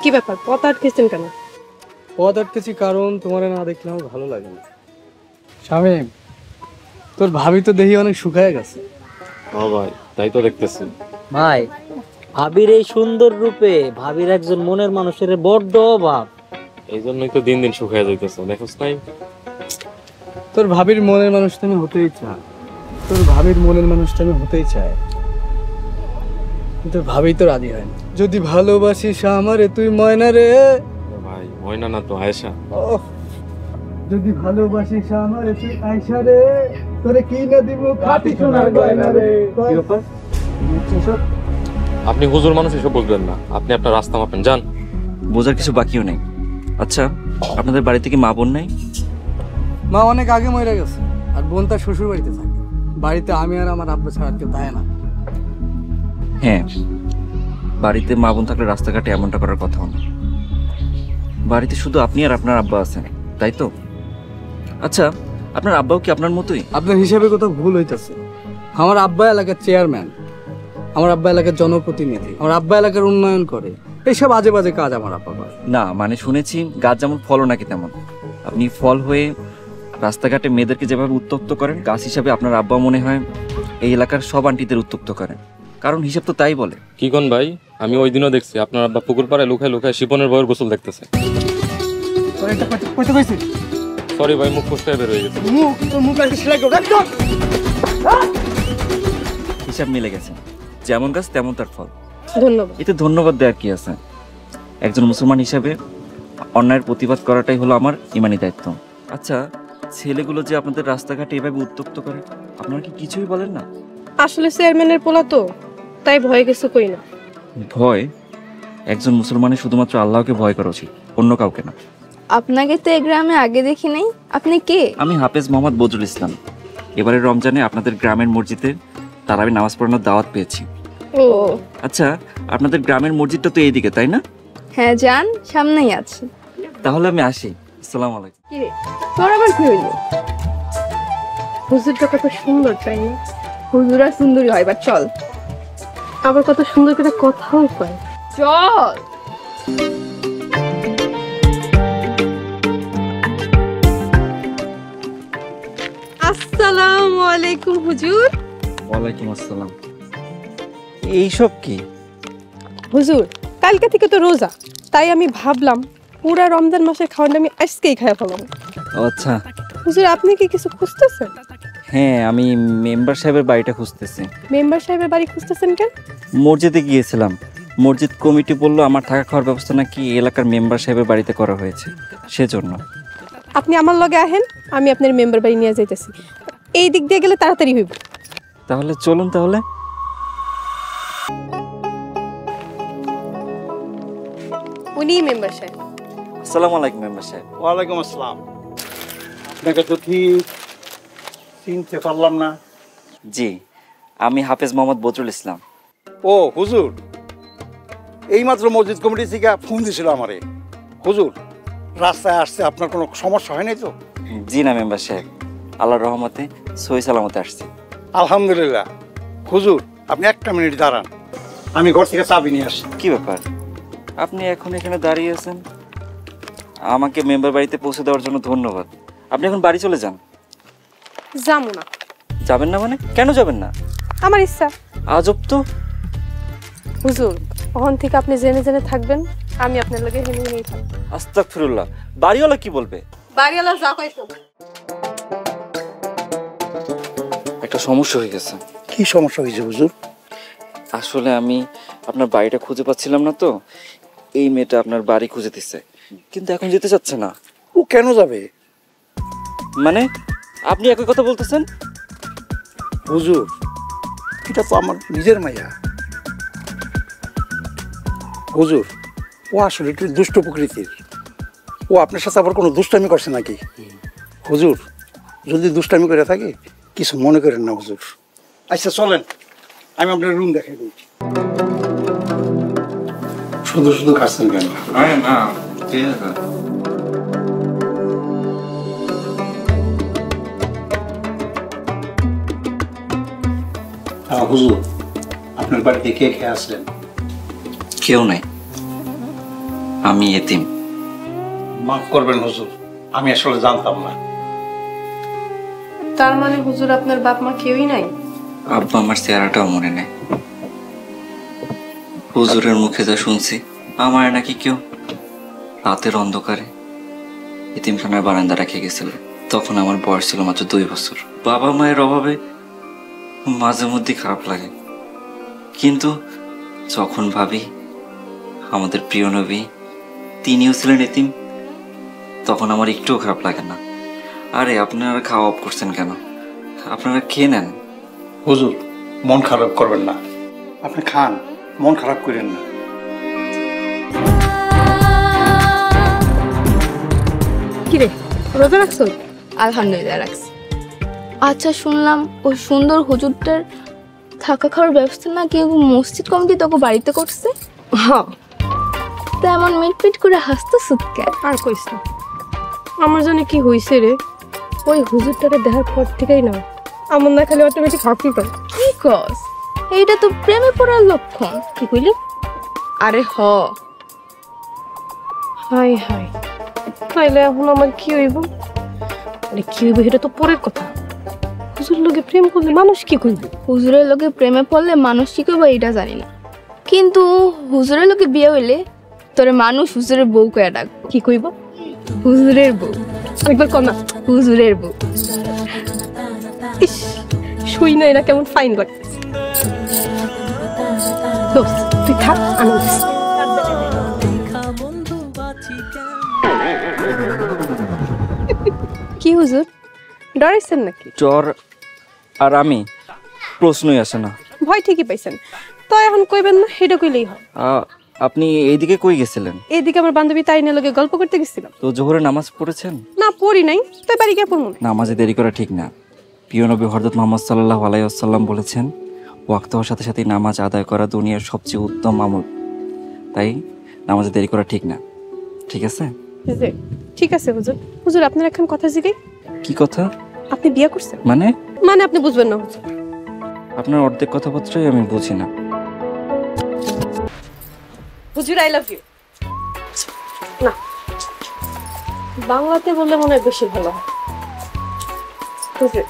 কি ব্যাপার, পথ আটকেছেন কেন? পথ আটকেছি কারণ তোমার না দেখলে আমার ভালো লাগে না। শামীম, তোর ভাবি তো দেখি অনেক শুকায় গেছে। হ্যাঁ ভাই, তাই তো দেখতেছি। ভাই, ভাবির এই সুন্দর রূপে ভাবির একজন মনের মানুষের বড্ড অভাব। এই জন্যই তো দিন দিন শুকায় যাইতেছে, দেখোস নাই? তোর ভাবির মনের মানুষটা আমি হতেই চাই, তোর ভাবির মনের মানুষটা আমি হতেই চাই, কিন্তু ভাবি তো রাজি হয় না। যদি ভালোবাসিস আমারে তুই ময়না রে, ভাই ময়না না তো আয়েশা। যদি ভালোবাসিস আমারে তুই আয়েশা রে, তোরে কি না দিব খাঁটি সোনার গয়না রে। কি ব্যাপার? আপনি হুজুর মানুষ, এসব বুঝবেন না। আপনি আপনার রাস্তা মাপেন, যান। বোঝার কিছু বাকিও নেই। আচ্ছা, আপনাদের বাড়িতে কি মা বোন নাই? মা অনেক আগে মরে গেছে, আর বোন তার শ্বশুর বাড়িতে থাকে। বাড়িতে আমি আর আমার আব্বা ছাড়া কেউ থাকে না। হ্যাঁ, বাড়িতে মা বোন থাকলে রাস্তাঘাটে এমনটা করার কথা না। বাড়িতে শুধু আপনি আর আপনার আব্বা আছেন, তাই তো? আচ্ছা, আপনার আব্বাও কি আপনার মতোই? আপনার হিসাবে কোথাও ভুল হইতেছে। আমার আব্বা এলাকার চেয়ারম্যান, আমার আব্বা এলাকার জনপ্রতিনিধি, আমার আব্বা এলাকার উন্নয়ন করে। এইসব আজে বাজে কাজ আমার আব্বা করে না, মানে শুনেছি গাছ যেমন ফলও নাকি তেমন। আপনি ফল হয়ে রাস্তাঘাটে মেয়েদেরকে যেভাবে উত্ত্যক্ত করেন, গাছ হিসাবে আপনার আব্বা মনে হয় এই এলাকার সব আন্টিদের উত্ত্যক্ত করেন, কারণ হিসাব তো তাই বলে। কি কোন ভাই, আমি ওই দিনও দেখছি আপনার আব্বা পুকুর পাড়ে লুকায় লুকায় শিপনের বউয়ের গোসল দেখতেছে। সরি ভাই, মুখ ফুসকায় বের হয়ে গেছে। হিসাব মিলে গেছে, যেমন গাছ তেমন তার ফল। ধন্যবাদ। এতে ধন্যবাদ দেওয়ার কি আছে? একজন মুসলমান হিসাবে অন্যায়ের প্রতিবাদ করাটাই হলো আমার ইমানি দায়িত্ব। আচ্ছা, ছেলেগুলো যে আপনাদের রাস্তাঘাটে এভাবে উত্ত্যক্ত করে, আপনারা কি কিছুই বলেন না? আসলে চেয়ারম্যানের পোলা তো, তাই ভয় কিছু কই না। ভয়? একজন মুসলমানের শুধুমাত্র আল্লাহকে ভয় করা উচিত, অন্য কাউকে না। আপনাকে তো এই গ্রামে আগে দেখি নাই, আপনি কে? আমি হাফেজ মোহাম্মদ বদরুল ইসলাম। এবারের রমজানে আপনাদের গ্রামের মসজিদে তারাবি নামাজ পড়ানোর দাওয়াত পেয়েছি। ও আচ্ছা, আপনাদের গ্রামের মসজিদটা তো এইদিকে, তাই না? হ্যাঁ, যান, সামনেই আছে। তাহলে আমি আসি। আসসালামু আলাইকুম। কি রে, তোর আবার কি হইলো? হুজুরটা কত সুন্দর, তাই না? হুজুরা সুন্দরী হয়, বা চল। আবার কত সুন্দর করে কথাও কয়। চল। আসসালামু আলাইকুম হুজুর। ওয়ালাইকুম আসসালাম। এইসব কি? হুজুর, কালকে থেকে তো রোজা, তাই আমি ভাবলাম পুরা রমজান মাসের খাওয়াটা আমি আজকেই খাইয়া ফেলাম। আচ্ছা, হুজুর, আপনি কি কিছু খুঁজতেছেন? হ্যাঁ, আমি মেম্বার সাহেবের বাড়িটা খুঁজতেছি। মেম্বার সাহেবের বাড়ি খুঁজতেছেন কেন? মসজিদে গিয়েছিলাম, মসজিদ কমিটি বলল আমার থাকা খাওয়ার ব্যবস্থা নাকি এলাকার মেম্বার সাহেবের বাড়িতে করা হয়েছে, সেজন্য। আপনি আমার লগে আহেন, আমি আপনার মেম্বার বাড়ি নিয়ে যাইতেছি। এই দিক দিয়ে গেলে তাড়াতাড়ি হইব। তাহলে চলুন। তাহলে উনি মেম্বার সাহেব। আসসালামু আলাইকুম মেম্বার সাহেব। ওয়ালাইকুম আসসালাম। আপনাকে তো ঠিক চিনতে পারলাম না। জি, আমি হাফেজ মোহাম্মদ বদরুল ইসলাম। ও হুজুর, এইমাত্র মসজিদ কমিটি থেকে ফোন দিয়েছিল আমারে। হুজুর, রাস্তায় আসছে আপনার কোনো সমস্যা হয় নাই তো? জি না মেম্বার সাহেব, আল্লাহর রহমতে সহি সালামতে আসছি। আলহামদুলিল্লাহ। হুজুর, আপনি একটা মিনিট দাঁড়ান, আমি ঘর থেকে চাবি নিয়ে আসি। কি ব্যাপার, আপনি এখন এখানে দাঁড়িয়ে আছেন? আমাকে মেম্বার বাড়িতে পৌঁছে দেওয়ার জন্য ধন্যবাদ। আপনি এখন বাড়ি চলে যান। যাবো না। যাবেন না মানে? কেন যাবেন না? আমার ইচ্ছা। আজব তো। হুজুর, ওখান থেকে আপনি জেনে জেনে থাকবেন, আমি আপনার লগে হেনে হেনেই থাকবো। আস্তাগফিরুল্লাহ, বাড়িওয়ালা কি বলবে? বাড়িওয়ালা যা কইছো। একটা সমস্যা হয়ে গেছে। কি সমস্যা হয়েছে হুজুর? আসলে আমি আপনার বাড়িটা খুঁজে পাচ্ছিলাম না তো, এই মেয়েটা আপনার বাড়ি খুঁজে দিচ্ছে, কিন্তু এখন যেতে চাচ্ছে না। ও কেন যাবে? মানে আপনি একই কথা বলতেছেন? হুজুর, এটা তো আমার নিজের মাইয়া। হুজুর, ও আসলে একটু দুষ্ট প্রকৃতির। ও আপনার সাথে আবার কোনো দুষ্টামি করছে নাকি? হুজুর, যদি দুষ্টামি করে থাকে কিছু মনে করেন না হুজুর। আচ্ছা চলেন, আমি আপনার রুম দেখাই দিই। শুধু শুধু খাচ্ছেন কেন? না, ঠিক আছে। হুজুর, আপনার বাড়িতে কে কে আসলেন? কেউ নাই, আমি এতিম। মাফ করবেন হুজুর, আমি আসলে জানতাম না। তার মানে হুজুর আপনার বাপ মা কেউই নাই? আব্বা আমার চেহারাটাও মনে নেই। হুজুরের মুখে যা শুনছি, আমার নাকি কেউ রাতের অন্ধকারে এতিমখানার বারান্দা রেখে গেছিল। তখন আমার বয়স ছিল মাত্র 2 বছর। বাবা মায়ের অভাবে মাঝে মধ্যে খারাপ লাগে, কিন্তু যখন ভাবি আমাদের প্রিয় নবী তিনিও ছিলেন এতিম, তখন আমার একটুও খারাপ লাগে না। আরে আপনারা খাওয়া অফ করছেন কেন? আপনারা খেয়ে নেন। হুজুর মন খারাপ করবেন না, আপনি খান, মন খারাপ করেন না। কিরে রোজা রাখছো? আলহামদুলিল্লাহ রাখছি। আচ্ছা শুনলাম ওই সুন্দর হুজুরটার থাকা খাওয়ার ব্যবস্থা নাকি মসজিদ কমিটি তোকে বাড়িতে করছে। হ্যাঁ। তা এমন মিটপিট করে হাসতে সুৎকে আর কইস না, আমার জন্য কি হইছে রে, ওই হুজুরটারে দেখার পর থেকেই না আমার না খালি অটোমেটিক হাঁকি পায়। কি কস? এইটা তো প্রেমে পড়ার লক্ষণ। কি কইলি? আরে হ। হাই হাই, তাইলে এখন আমার কি হইব? আরে কি হইব এটা তো পরের কথা। হুজুর লোকে প্রেম করলে মানুষ কি করবে? হুজুরের লোকে প্রেমে পড়লে মানুষ কি করবে এটা জানি না, কিন্তু হুজুরের লোকে বিয়ে হইলে তোরে মানুষ হুজুরের বউ কয়া ডাক। কি কইব? হুজুরের বউ। একবার কর না। হুজুরের বউ। ইস, শুই না এরা কেমন ফাইন লাগতেছে। দোস্ত তুই থাক, আনন্দ। কি হুজুর ডরাইছেন নাকি? জ্বর আর আমি প্রশ্নই আসে না। ভয় ঠিকই পাইছেন তো, এখন কইবেন না, এটা কইলেই হয়। আপনি এইদিকে কই গেছিলেন? এইদিকে আমার বান্ধবী তাইনের লগে গল্প করতে গেছিলাম। তো জোহরে নামাজ পড়েছেন? না পড়ি নাই, তাই বাড়ি গিয়ে পড়বো। নামাজে দেরি করা ঠিক না। প্রিয় নবী হযরত মুহাম্মদ সাল্লাল্লাহু আলাইহি ওয়াসাল্লাম বলেছেন, ওয়াক্ত হওয়ার সাথে সাথে নামাজ আদায় করা দুনিয়ার সবচেয়ে উত্তম আমল। তাই নামাজে দেরি করা ঠিক না, ঠিক আছে? ঠিক আছে হুজুর। হুজুর আপনার এখন কথা জিগাই। কি কথা? আপনি বিয়ে করছেন? মানে মানে আপনি বুঝবেন না হুজুর। আপনার অর্ধেক কথাবার্তাই আমি বুঝি না। হুজুর আই লাভ ইউ। না, বাংলাতে বললে মনে হয় বেশি ভালো হয়। হুজুর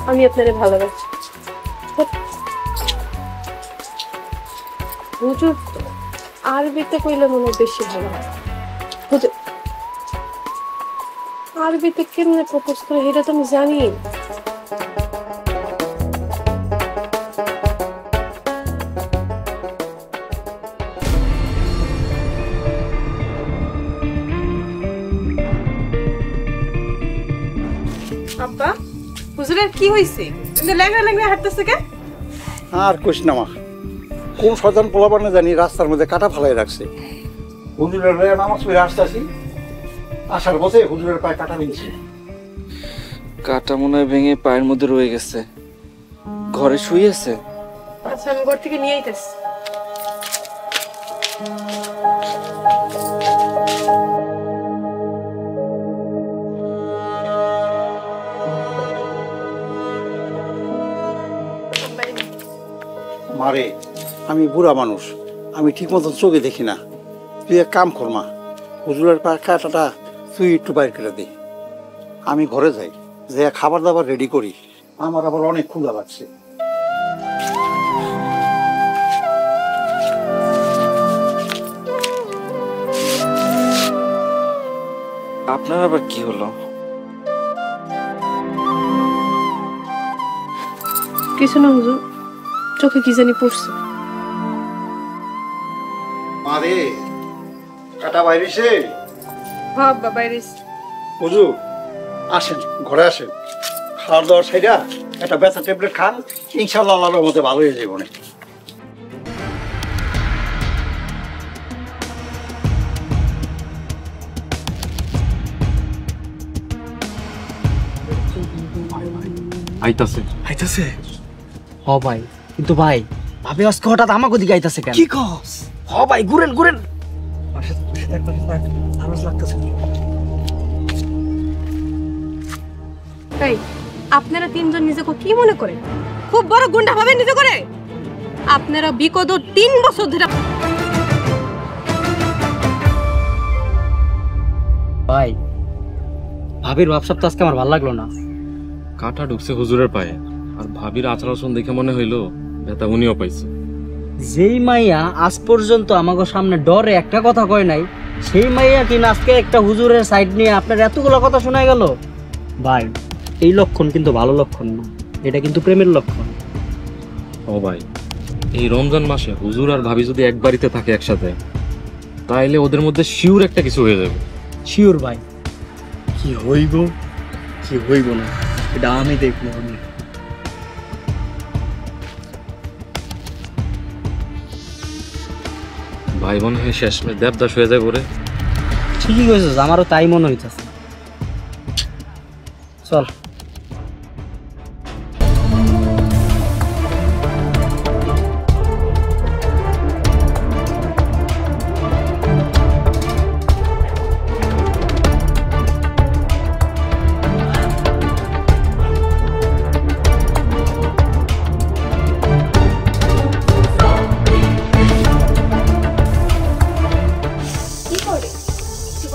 আমি আপনারে ভালোবাসি। হুজুর আরবিতে কইলে মনে হয় বেশি ভালো হয়। হুজুর আরবিতে কেমনে প্রপোজ করে এটা তো আমি জানি। আব্বা হুজুরের কি হইছে? কিন্তু ল্যাংড়া ল্যাংড়া হাঁটতেছে কে? আর কইস না মা, কোন শয়তান পোলাপানে জানি রাস্তার মধ্যে কাটা ফালাই রাখছে। হুজুরের হয়ে নামাজ পড়ে আসতেছি, আসার পথে হুজুরের পায়ে কাটা বিঁধছে। কাটা মনে হয় ভেঙে পায়ের মধ্যে রয়ে গেছে। ঘরে শুয়ে আছে? আচ্ছা আমি ঘর থেকে নিয়ে আইতেছি। মারে, আমি বুড়া মানুষ, আমি ঠিক মতন চোখে দেখি না। তুই এক কাম কর মা, হুজুরের পায়ে কাটাটা তুই একটু বাইর করে দে। আমি ঘরে যাই, যে খাবার দাবার রেডি করি, আমার আবার অনেক ক্ষুধা লাগছে। আপনার আবার কি হলো? কিছু না হুজুর, চোখে কি জানি পড়ছে। মারে, কাটা বাইরেছে? হ্যাঁ বাবা বাইরেছ। হুজুর আসেন, ঘরে আসেন, খাওয়ার দাওয়ার সাইডা একটা ব্যথা ট্যাবলেট খান, ইনশাআল্লাহ আল্লাহর মধ্যে ভালো হয়ে যাবে। আইতাছে আইতাছে? হ ভাই, কিন্তু ভাই ভাবি আজকে হঠাৎ আমাকে দিকে আইতাছে কেন? কি কস? হ ভাই, ঘুরেন ঘুরেন। এই আপনারা তিনজন নিজেকে কি মনে করেন? খুব বড় গুন্ডা ভাবে নিজে করে? আপনারা বিগত 3 বছর ধরে ভাই ভাবির ভাবসাব তো আজকে আমার ভালো লাগলো না। কাঁটা ঢুকছে হুজুরের পায়ে, আর ভাবির আচার আচরণ দেখে মনে হইলো ব্যথা উনিও পাইছে। যেই মাইয়া আজ পর্যন্ত আমাকে সামনে ডরে একটা কথা কয় নাই, সেই মাইয়া কিনা আজকে একটা হুজুরের সাইড নিয়ে আপনার এতগুলো কথা শোনা গেল। ভাই এই লক্ষণ কিন্তু ভালো লক্ষণ না, এটা কিন্তু প্রেমের লক্ষণ। ও ভাই, এই রমজান মাসে হুজুর আর ভাবি যদি এক বাড়িতে থাকে একসাথে, তাইলে ওদের মধ্যে শিওর একটা কিছু হয়ে যাবে। শিওর ভাই। কি হইব কি হইব না এটা আমি দেখবো। ভাই মনে হয় শেষমেশ দেবদাস হয়ে যায় ওরে। ঠিকই কইছিস, আমারও তাই মনে হইতেছে। চল।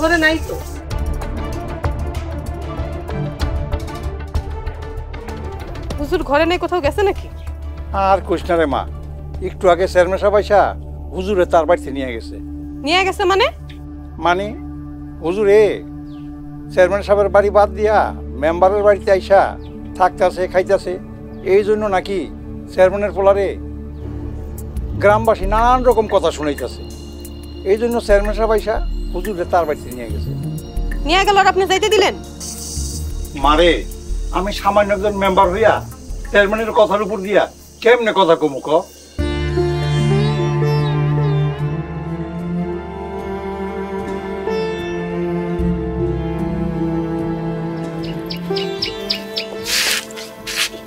ঘরে নাই তো। হুজুর ঘরে নাই, কোথাও গেছে নাকি? আর কইস না রে মা, একটু আগে চেয়ারম্যান সাহেব আইসা হুজুরে তার বাড়িতে নিয়ে গেছে। নিয়ে গেছে মানে? মানে হুজুরে চেয়ারম্যান সাহেবের বাড়ি বাদ দিয়া মেম্বারের বাড়িতে আইসা থাকতেছে খাইতেছে, এই জন্য নাকি চেয়ারম্যানের পোলারে গ্রামবাসী নানান রকম কথা শুনাইতেছে। এই জন্য চেয়ারম্যান সাহেব আইসা হুজুরে তার বাড়িতে নিয়ে গেছে। নিয়ে গেল আর আপনি যাইতে দিলেন? মারে, আমি সামান্য একজন মেম্বার হইয়া চেয়ারম্যানের কথার উপর দিয়া কেমনে কথা কমু ক?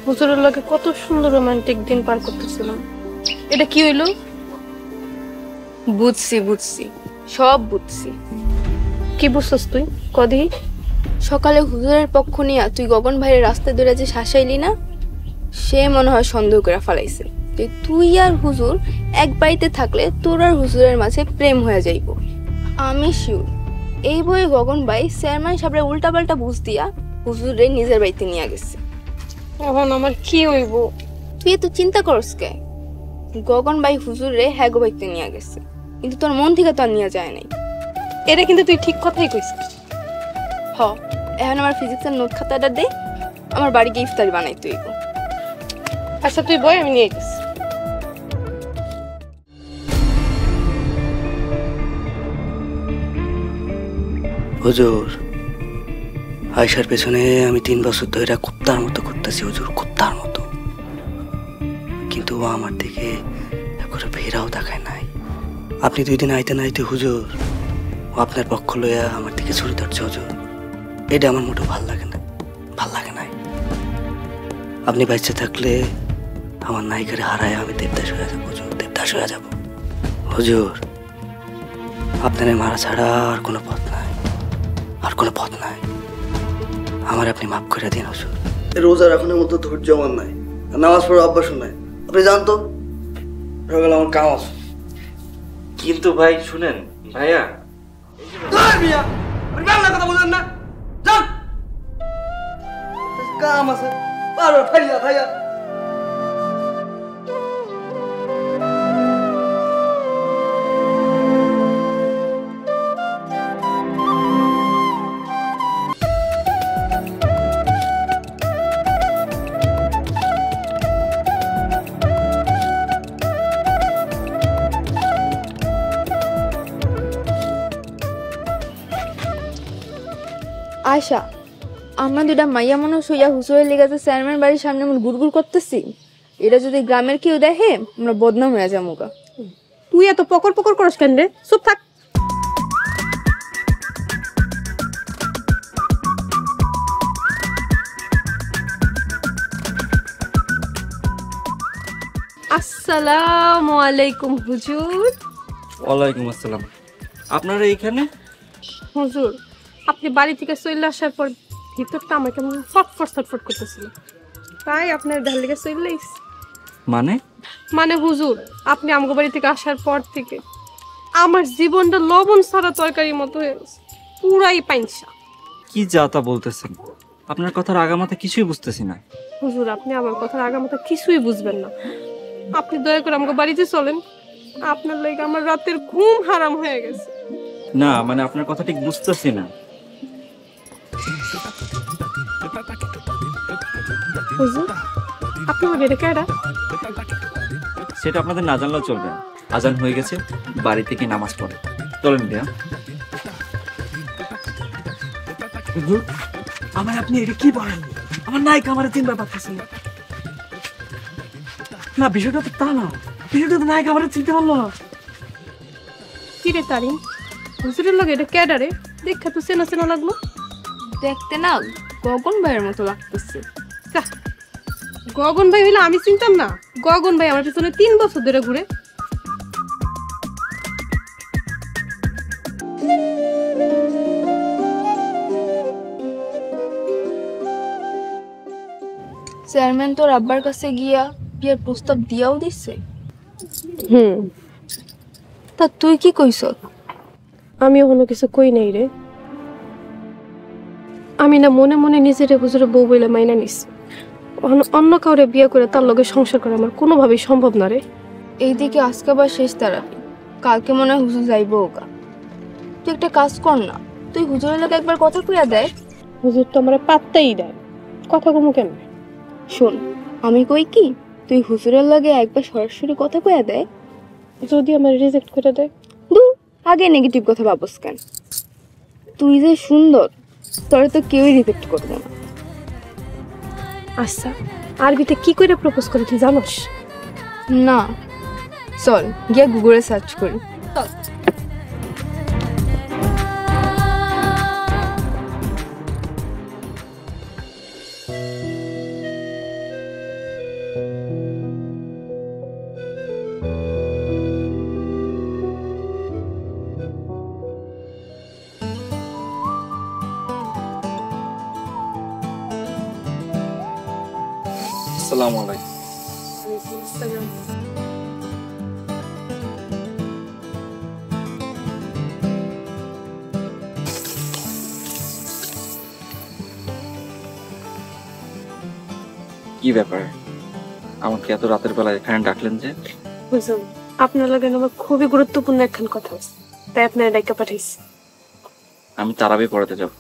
হুজুরের লগে কত সুন্দর রোমান্টিক দিন পার করতেছিলাম, এটা কি হইলো? বুঝছি বুঝছি, সব বুঝছি। কি বুঝছস তুই? কদি সকালে হুজুরের পক্ষ নিয়ে তুই গগন ভাইয়ের রাস্তায় ধরে যে শাসাইলি না, সে মনে হয় সন্দেহ করে ফেলাইছে যে তুই আর হুজুর এক বাড়িতে থাকলে তোর আর হুজুরের মাঝে প্রেম হয়ে যাইব। আমি শিওর এই বই গগন ভাই চেয়ারম্যান সাহেবের উল্টাপাল্টা বুঝ দিয়া হুজুরে নিজের বাড়িতে নিয়ে গেছে। এখন আমার কি হইব? তুই তো চিন্তা করস কে? গগন ভাই হুজুরে হ্যাগো বাড়িতে নিয়ে গেছে, কিন্তু তোর মন থেকে তো আর নিয়ে যায় নাই। এটা কিন্তু তুই ঠিক কথাই কইছিস। হ, এখন আমার ফিজিক্সের নোট খাতাটা দে, আমার বাড়ি গিয়ে ইফতারি বানাই তুই। আচ্ছা তুই বই, আমি নিয়ে গেছি। হুজুর, আয়সার পেছনে আমি 3 বছর ধরে কুত্তার মতো ঘুরতেছি হুজুর, কুত্তার মতো, কিন্তু ও আমার দিকে একবারে ফেরাও দেখায় নাই। আপনি 2 দিন আইতে নাইতে হুজুর ও আপনার পক্ষ লইয়া আমার দিকে ছুরি ধরছে হুজুর, এটা আমার মোটেও ভাল লাগে না, ভাল লাগে নাই। আপনি বাইচে থাকলে আমার নায়িকারে হারায় আমি দেবদাস হয়ে যাবো হুজুর, দেবদাস হয়ে যাবো হুজুর। আপনার মারা ছাড়া আর কোনো পথ নাই, আর কোনো পথ নাই। আমার আপনি মাফ করে দিন হুজুর। রোজা রাখনের মতো ধৈর্য আমার নাই, নামাজ পড়ার অভ্যাস নাই। আপনি জান তো সকালে আমার কাম আছে। কিন্তু ভাই শুনেন ভাইয়া, কথা বলেন না, যান কাম আছে, বারবার ফাইয়া ফাইয়া। আয়শা, আমরা 2টা মাইয়া মানুষ হইয়া হুজুরের লেগাতে চেয়ারম্যান বাড়ির সামনে আমরা গুড়গুড় করতেছি, এটা যদি গ্রামের কেউ দেখে আমরা বদনাম হয়ে যাবো। তুই এত পকর পকর করস কেন রে? চুপ থাক। আসসালামু আলাইকুম হুজুর। ওয়ালাইকুম আসসালাম। আপনারা এইখানে? হুজুর, আপনি বাড়ি থেকে চলে আসার পর ভিতরটা আমার কেমন ছটফট করতেছিল, তাই আপনার দেখার লেগে চলে আইছি। মানে হুজুর, আপনি আমগো বাড়ি থেকে আসার পর থেকে আমার জীবনটা লবণ ছাড়া তরকারির মতো হয়ে গেছে। পুরাই পাইনসা। কি যা তা বলতেছেন? আপনার কথার আগামাথা কিছুই বুঝতেছি না। হুজুর, আপনি আমার কথার আগামাথা কিছুই বুঝবেন না। আপনি দয়া করে আমাকে বাড়িতে চলেন। আপনার লাগে আমার রাতের ঘুম হারাম হয়ে গেছে। না মানে আপনার কথা ঠিক বুঝতেছি না। হুজুর, আপনি আমার এটা কেডা? সেটা আপনাদের না জানলেও চলবে। আজান হয়ে গেছে, বাড়ি থেকে নামাজ পড়ে চলেন ভাইয়া। আমার আপনি এটা কি বলেন? আমার নায়ক আমার চিনতে পারতেছে না। না বিষয়টা তো তা না, বিষয়টা তো নায়ক আমার চিনতে পারলো না। কি রে তারিন, হুজুরের লাগে এটা কেডা রে? দেখা তো চেনা চেনা লাগলো। দেখতে না গগন ভাইয়ের মতো লাগতেছে। যা, গগন ভাই হইলে আমি চিনতাম না? গগন ভাই আমার পিছনে 3 বছর ধরে ঘুরে। চেয়ারম্যান তোর আব্বার কাছে গিয়া বিয়ের প্রস্তাব দিয়াও দিচ্ছে। তা তুই কি কইছ? আমি কোনো কিছু কই নাই রে। আমি না মনে মনে নিজের হুজুরে বউ বইলে মাইনা নিস। অন্য কাউরে বিয়ে করে তার লগে সংসার করা আমার কোনোভাবেই সম্ভব না রে। এইদিকে আজকে আবার শেষ থেরাপি, কালকে মনে হয় হুজুর যাইবো ওকা। তুই একটা কাজ কর না, তুই হুজুরের লগে একবার কথা কইয়া দেয়। হুজুর তো আমার পাত্তাই দেয়, কথা কমু কেন? শোন, আমি কই কি, তুই হুজুরের লগে একবার সরাসরি কথা কইয়া দেয়। যদি আমার রিজেক্ট করে দেয়? দূর, আগে নেগেটিভ কথা ভাবস কেন? তুই যে সুন্দর, তোরে তো কেউই রিজেক্ট করবে না। আচ্ছা, আরবিতে কি করে প্রপোজ করে তুই জানোস? না, চল গিয়া গুগলে সার্চ করি। আসসালামু আলাইকুম। কি ব্যাপার, আমাকে এত রাতের বেলা এখানে ডাকলেন যে? হুজুর, আপনার লগে আমার খুবই গুরুত্বপূর্ণ একখান কথা আছে, তাই আপনার ডাইকা পাঠাইছি। আমি তারাবি পড়াতে যাব,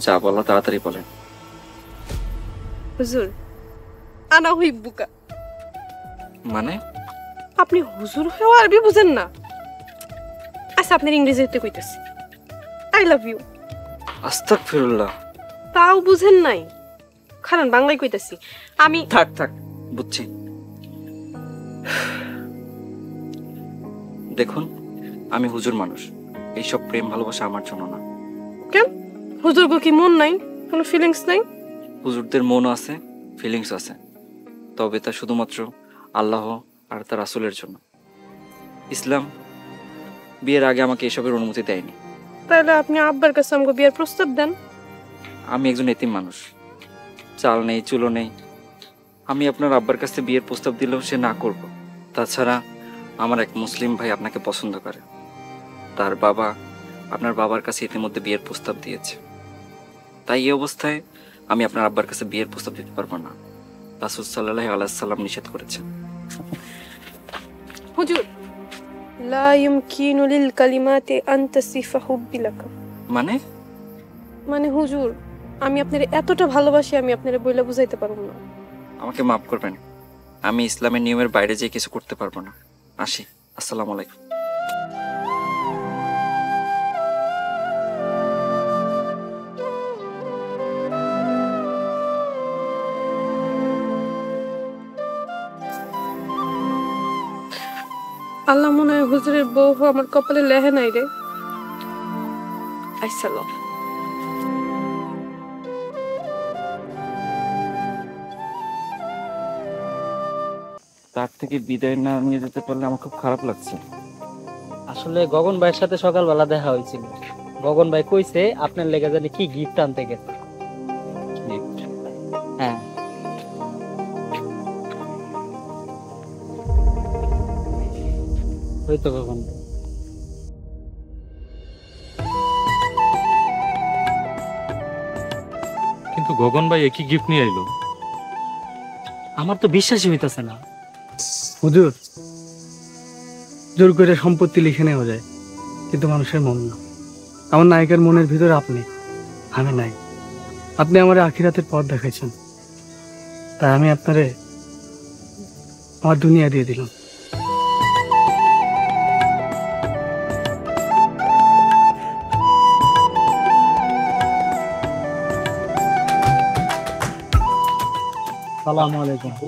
যা বলো তাড়াতাড়ি বলেন। হুজুর, আনা হই বুকা। মানে? আপনি হুজুর হয়েও আরবি বুঝেন না? আচ্ছা, আপনার ইংরেজিতে কইতেছি, আই লাভ ইউ। আস্তাগফিরুল্লাহ। তাও বুঝেন নাই? খারান বাংলায় কইতেছি আমি। থাক থাক, বুঝছি। দেখুন, আমি হুজুর মানুষ, এইসব প্রেম ভালোবাসা আমার জন্য না। কেন? হুজুর কি মন নাই, কোনো ফিলিংস নাই? হুজুরদের মনও আছে, ফিলিংস আছে, তবে তা শুধুমাত্র আল্লাহ আর তার রাসূলের জন্য। ইসলাম বিয়ের আগে আমাকে এসবের অনুমতি দেয়নি। তাহলে আপনি আব্বার কাছে আমাকে বিয়ের প্রস্তাব দেন। আমি একজন এতিম মানুষ, চাল নেই চুলো নেই। আমি আপনার আব্বার কাছে বিয়ের প্রস্তাব দিলেও সে না করব। তাছাড়া আমার এক মুসলিম ভাই আপনাকে পছন্দ করে, তার বাবা আপনার বাবার কাছে ইতিমধ্যে বিয়ের প্রস্তাব দিয়েছে। তাই এই অবস্থায় আমি আপনার আব্বার কাছে বিয়ের প্রস্তাব দিতে পারবো না। রাসূল সাল্লাল্লাহু আলাইহি ওয়াসাল্লাম নিষেধ করেছেন। হুজুর, লা ইউমকিনু লিল কালিমাতি আন তাসিফা হুব্বি লাকা। মানে হুজুর, আমি আপনারে এতটা ভালোবাসি, আমি আপনারে বইলা বুঝাইতে পারবো না। আমাকে মাফ করবেন, আমি ইসলামের নিয়মের বাইরে যেয়ে কিছু করতে পারবো না। আসি, আসসালামু আলাইকুম। আল্লাহ মনে হয় হুজুরের বউ আমার কপালে লেহে নাই রে। আসসালাম। তার থেকে বিদায় না নিয়ে যেতে পারলে আমার খুব খারাপ লাগছে। আসলে গগন ভাইয়ের সাথে সকালবেলা দেখা হয়েছিল। গগন ভাই কইছে আপনার লেগে জানি কি গিফট আনতে গেছে। হ্যাঁ, ওই তো গগন। গগন ভাই একই গিফট নিয়ে আইলো। আমার তো বিশ্বাসই হইতাছে না। হুজুর, জোর করে সম্পত্তি লিখে নেওয়া যায়, কিন্তু মানুষের মন না। আমার নায়কের মনের ভিতরে আপনি, আমি নাই। আপনি আমার আখিরাতের পথ দেখাইছেন, তাই আমি আপনারে আমার দুনিয়া দিয়ে দিলাম।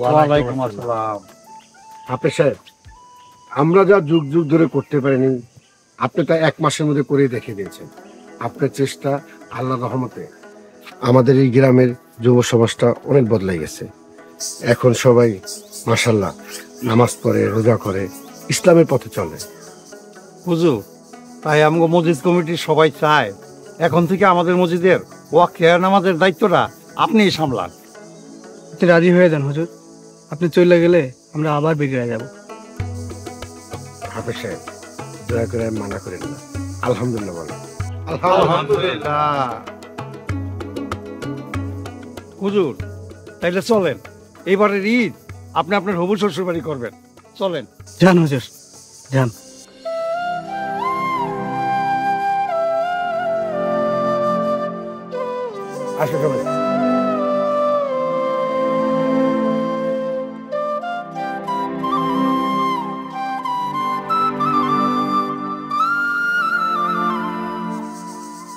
ওয়ালাইকুম আসসালাম। হাফেজ সাহেব, আমরা যা যুগ যুগ ধরে করতে পারিনি, আপনি তা 1 মাসের মধ্যে করে দেখিয়ে দিয়েছেন। আপনার চেষ্টা, আল্লাহর রহমতে আমাদের এই গ্রামের যুব সমাজটা অনেক বদলাই গেছে। এখন সবাই মাশাআল্লাহ নামাজ পড়ে, রোজা করে, ইসলামের পথে চলে। হুজুর, তাই আমগো মসজিদ কমিটির সবাই চায় এখন থেকে আমাদের মসজিদের ওয়াকিয়া নামাজের দায়িত্বটা আপনিই সামলান। আপনি রাজি হয়ে যান হুজুর, আপনি চলে গেলে আমরা আবার বিগড়ে যাব। হাফেজ সাহেব, দয়া করে মানা করেন না, আলহামদুলিল্লাহ বলেন। আলহামদুলিল্লাহ। হুজুর, তাইলে চলেন, এবারের ঈদ আপনি আপনার হবু শ্বশুর বাড়ি করবেন। চলেন। যান হুজুর, যান। আসো সবাই।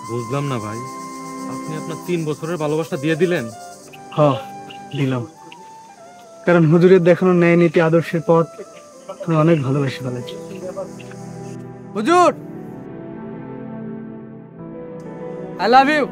বুঝলাম না ভাই, আপনি আপনার 3 বছরের ভালোবাসা দিয়ে দিলেন? হ্যাঁ, দিলাম। কারণ হুজুরের দেখানো ন্যায় নীতি আদর্শের পথ আমি অনেক ভালোবেসে ফেলেছি। হুজুর, আই লাভ ইউ।